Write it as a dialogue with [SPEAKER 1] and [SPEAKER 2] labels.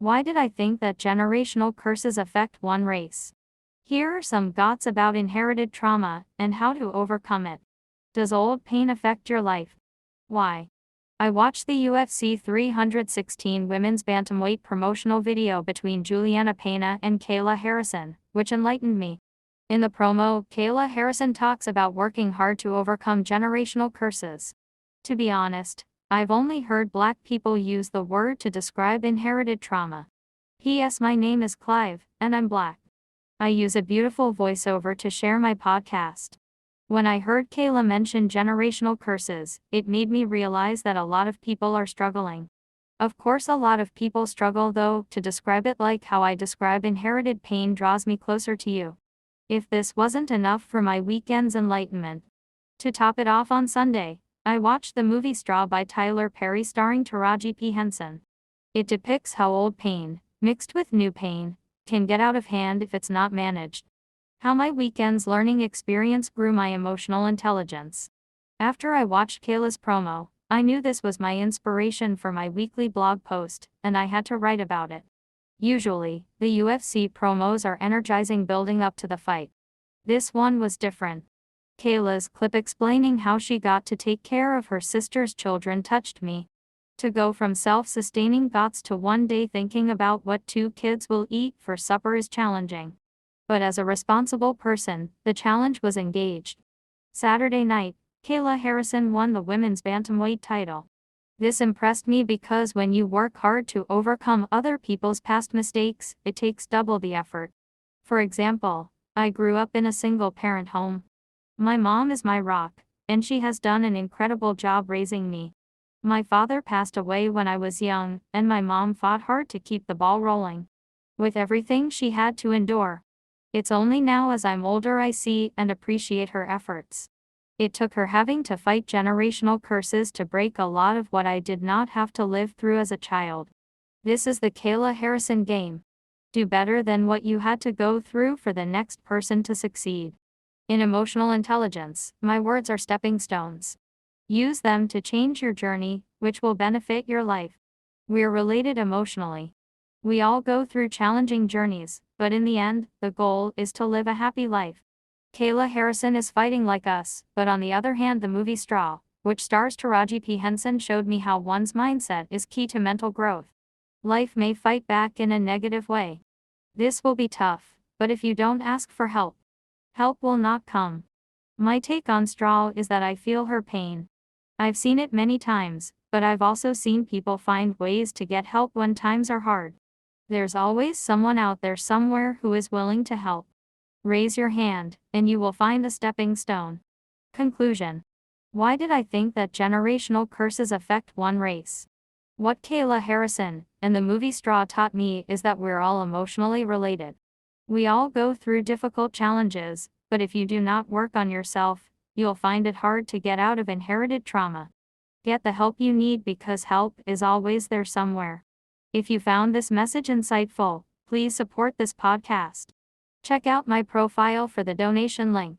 [SPEAKER 1] Why did I think that generational curses affect one race? Here are some thoughts about inherited trauma and how to overcome it. Does old pain affect your life? Why? I watched the UFC 316 women's bantamweight promotional video between Juliana Pena and Kayla Harrison, which enlightened me. In the promo, Kayla Harrison talks about working hard to overcome generational curses. To be honest, I've only heard Black people use the word to describe inherited trauma. P.S. My name is Clive, and I'm Black. I use a beautiful voiceover to share my podcast. When I heard Kayla mention generational curses, it made me realize that a lot of people are struggling. Of course, a lot of people struggle, though. To describe it like how I describe inherited pain draws me closer to you. If this wasn't enough for my weekend's enlightenment, to top it off on Sunday, I watched the movie Straw by Tyler Perry starring Taraji P. Henson. It depicts how old pain, mixed with new pain, can get out of hand if it's not managed. How my weekend's learning experience grew my emotional intelligence. After I watched Kayla's promo, I knew this was my inspiration for my weekly blog post, and I had to write about it. Usually, the UFC promos are energizing building up to the fight. This one was different. Kayla's clip explaining how she got to take care of her sister's children touched me. To go from self-sustaining thoughts to one day thinking about what 2 kids will eat for supper is challenging. But as a responsible person, the challenge was engaged. Saturday night, Kayla Harrison won the women's bantamweight title. This impressed me because when you work hard to overcome other people's past mistakes, it takes double the effort. For example, I grew up in a single-parent home. My mom is my rock, and she has done an incredible job raising me. My father passed away when I was young, and my mom fought hard to keep the ball rolling. With everything she had to endure. It's only now as I'm older I see and appreciate her efforts. It took her having to fight generational curses to break a lot of what I did not have to live through as a child. This is the Kayla Harrison game. Do better than what you had to go through for the next person to succeed. In emotional intelligence, my words are stepping stones. Use them to change your journey, which will benefit your life. We're related emotionally. We all go through challenging journeys, but in the end, the goal is to live a happy life. Kayla Harrison is fighting like us, but on the other hand, the movie Straw, which stars Taraji P. Henson, showed me how one's mindset is key to mental growth. Life may fight back in a negative way. This will be tough, but if you don't ask for help, help will not come. My take on Straw is that I feel her pain. I've seen it many times, but I've also seen people find ways to get help when times are hard. There's always someone out there somewhere who is willing to help. Raise your hand, and you will find a stepping stone. Conclusion. Why did I think that generational curses affect one race? What Kayla Harrison and the movie Straw taught me is that we're all emotionally related. We all go through difficult challenges, but if you do not work on yourself, you'll find it hard to get out of inherited trauma. Get the help you need because help is always there somewhere. If you found this message insightful, please support this podcast. Check out my profile for the donation link.